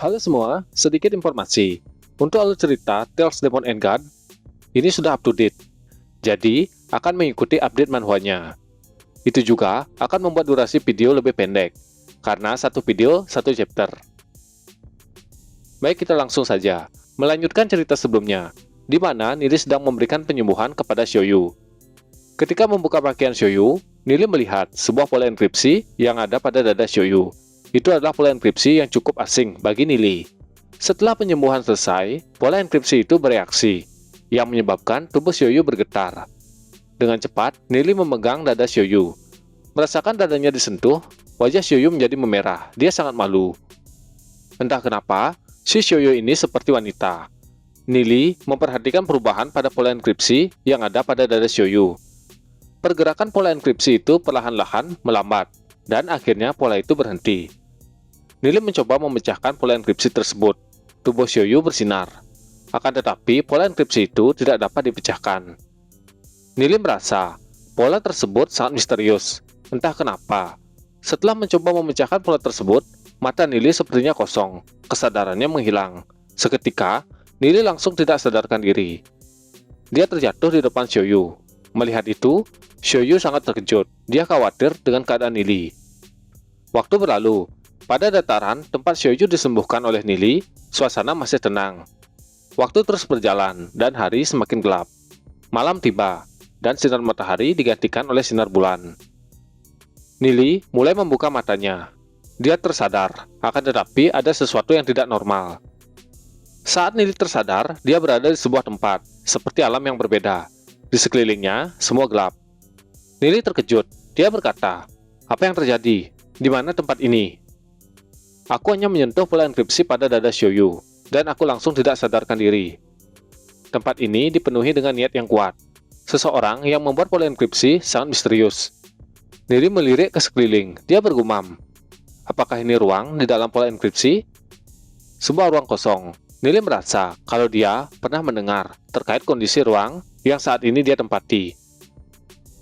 Halo semua, sedikit informasi. Untuk alur cerita Tales Demon and God, ini sudah up to date. Jadi, akan mengikuti update manhwanya. Itu juga akan membuat durasi video lebih pendek, karena satu video, satu chapter. Baik, kita langsung saja. Melanjutkan cerita sebelumnya, di mana Nili sedang memberikan penyembuhan kepada Xiaoyu. Ketika membuka pakaian Xiaoyu, Nili melihat sebuah pola enkripsi yang ada pada dada Xiaoyu. Itu adalah pola enkripsi yang cukup asing bagi Nili. Setelah penyembuhan selesai, pola enkripsi itu bereaksi, yang menyebabkan tubuh Xiaoyu bergetar. Dengan cepat, Nili memegang dada Xiaoyu. Merasakan dadanya disentuh, wajah Xiaoyu menjadi memerah. Dia sangat malu. Entah kenapa, si Xiaoyu ini seperti wanita. Nili memperhatikan perubahan pada pola enkripsi yang ada pada dada Xiaoyu. Pergerakan pola enkripsi itu perlahan-lahan melambat, dan akhirnya pola itu berhenti. Nili mencoba memecahkan pola enkripsi tersebut. Tubuh Xiaoyu bersinar. Akan tetapi, pola enkripsi itu tidak dapat dipecahkan. Nili merasa pola tersebut sangat misterius. Entah kenapa. Setelah mencoba memecahkan pola tersebut, mata Nili sepertinya kosong. Kesadarannya menghilang. Seketika, Nili langsung tidak sadarkan diri. Dia terjatuh di depan Xiaoyu. Melihat itu, Xiaoyu sangat terkejut. Dia khawatir dengan keadaan Nili. Waktu berlalu. Pada dataran tempat Xiaoyu disembuhkan oleh Nili, suasana masih tenang. Waktu terus berjalan, dan hari semakin gelap. Malam tiba, dan sinar matahari digantikan oleh sinar bulan. Nili mulai membuka matanya. Dia tersadar, akan tetapi ada sesuatu yang tidak normal. Saat Nili tersadar, dia berada di sebuah tempat, seperti alam yang berbeda. Di sekelilingnya, semua gelap. Nili terkejut. Dia berkata, "Apa yang terjadi? Di mana tempat ini?" Aku hanya menyentuh pola enkripsi pada dada Xiaoyu, dan aku langsung tidak sadarkan diri. Tempat ini dipenuhi dengan niat yang kuat. Seseorang yang membuat pola enkripsi sangat misterius. Nili melirik ke sekeliling. Dia bergumam, "Apakah ini ruang di dalam pola enkripsi?" Sebuah ruang kosong. Nili merasa kalau dia pernah mendengar terkait kondisi ruang yang saat ini dia tempati.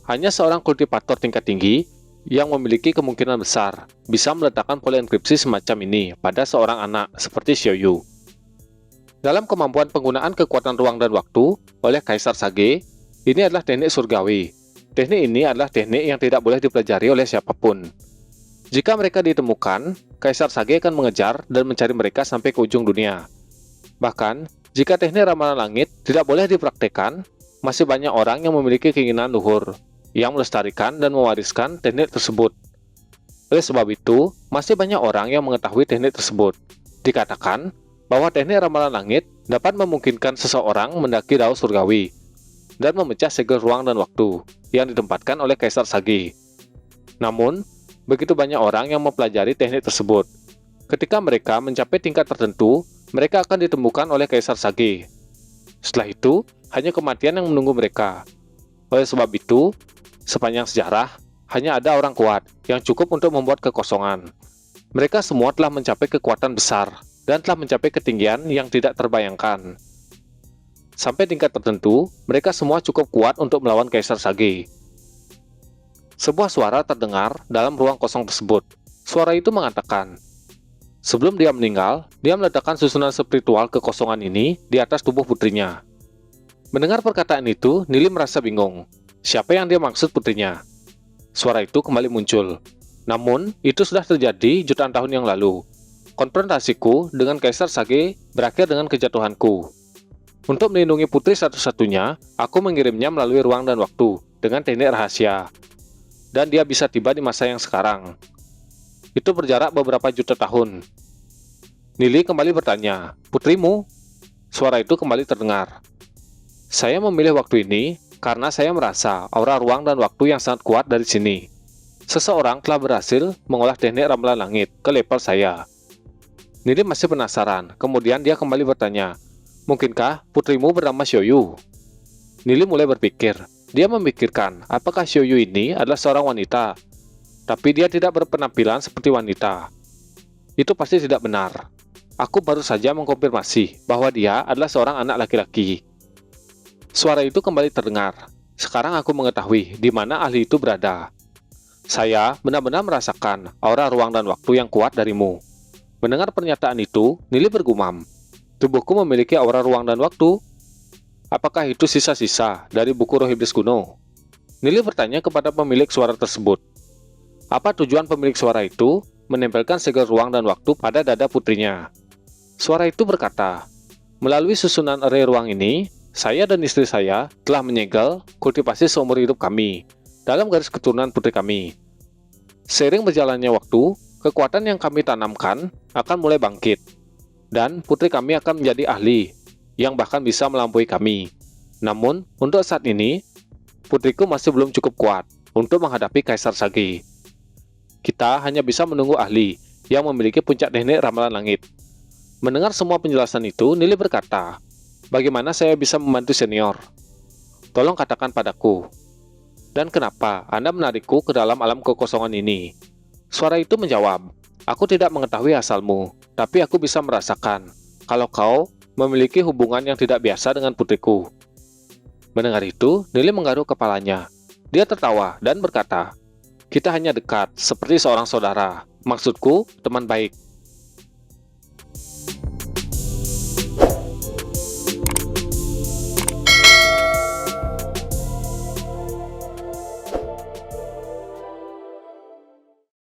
Hanya seorang kultivator tingkat tinggi yang memiliki kemungkinan besar bisa meletakkan pola enkripsi semacam ini pada seorang anak seperti Xiaoyu. Dalam kemampuan penggunaan kekuatan ruang dan waktu oleh Kaisar Sage, ini adalah teknik surgawi. Teknik ini adalah teknik yang tidak boleh dipelajari oleh siapapun. Jika mereka ditemukan, Kaisar Sage akan mengejar dan mencari mereka sampai ke ujung dunia. Bahkan, jika teknik ramalan langit tidak boleh dipraktekkan, masih banyak orang yang memiliki keinginan luhur yang melestarikan dan mewariskan teknik tersebut. Oleh sebab itu, masih banyak orang yang mengetahui teknik tersebut. Dikatakan bahwa teknik ramalan langit dapat memungkinkan seseorang mendaki dao surgawi dan memecah segel ruang dan waktu yang ditempatkan oleh Kaisar Sage. Namun, begitu banyak orang yang mempelajari teknik tersebut. Ketika mereka mencapai tingkat tertentu, mereka akan ditemukan oleh Kaisar Sage. Setelah itu, hanya kematian yang menunggu mereka. Oleh sebab itu, sepanjang sejarah, hanya ada orang kuat yang cukup untuk membuat kekosongan. Mereka semua telah mencapai kekuatan besar dan telah mencapai ketinggian yang tidak terbayangkan. Sampai tingkat tertentu, mereka semua cukup kuat untuk melawan Kaisar Sage. Sebuah suara terdengar dalam ruang kosong tersebut. Suara itu mengatakan, sebelum dia meninggal, dia meletakkan susunan spiritual kekosongan ini di atas tubuh putrinya. Mendengar perkataan itu, Nili merasa bingung. Siapa yang dia maksud putrinya? Suara itu kembali muncul. Namun, itu sudah terjadi jutaan tahun yang lalu. Konfrontasiku dengan Kaisar Sage berakhir dengan kejatuhanku. Untuk melindungi putri satu-satunya, aku mengirimnya melalui ruang dan waktu dengan teknik rahasia. Dan dia bisa tiba di masa yang sekarang. Itu berjarak beberapa juta tahun. Nili kembali bertanya, "Putrimu?" Suara itu kembali terdengar. "Saya memilih waktu ini karena saya merasa aura ruang dan waktu yang sangat kuat dari sini. Seseorang telah berhasil mengolah teknik ramalan langit ke level saya." Nili masih penasaran, kemudian dia kembali bertanya, "Mungkinkah putrimu bernama Xiaoyu?" Nili mulai berpikir. Dia memikirkan apakah Xiaoyu ini adalah seorang wanita, tapi dia tidak berpenampilan seperti wanita. Itu pasti tidak benar. Aku baru saja mengkonfirmasi bahwa dia adalah seorang anak laki-laki. Suara itu kembali terdengar. Sekarang aku mengetahui di mana ahli itu berada. Saya benar-benar merasakan aura ruang dan waktu yang kuat darimu. Mendengar pernyataan itu, Nili bergumam. Tubuhku memiliki aura ruang dan waktu. Apakah itu sisa-sisa dari buku roh iblis kuno? Nili bertanya kepada pemilik suara tersebut. Apa tujuan pemilik suara itu menempelkan segel ruang dan waktu pada dada putrinya? Suara itu berkata, melalui susunan array ruang ini, saya dan istri saya telah menyegel kultivasi seumur hidup kami dalam garis keturunan putri kami. Seiring berjalannya waktu, kekuatan yang kami tanamkan akan mulai bangkit, dan putri kami akan menjadi ahli yang bahkan bisa melampaui kami. Namun, untuk saat ini, putriku masih belum cukup kuat untuk menghadapi Kaisar Sagi. Kita hanya bisa menunggu ahli yang memiliki puncak teknik ramalan langit. Mendengar semua penjelasan itu, Nili berkata, bagaimana saya bisa membantu senior? Tolong katakan padaku. Dan kenapa Anda menarikku ke dalam alam kekosongan ini? Suara itu menjawab, aku tidak mengetahui asalmu, tapi aku bisa merasakan kalau kau memiliki hubungan yang tidak biasa dengan putriku. Mendengar itu, Nili menggaruk kepalanya. Dia tertawa dan berkata, kita hanya dekat, seperti seorang saudara. Maksudku, teman baik.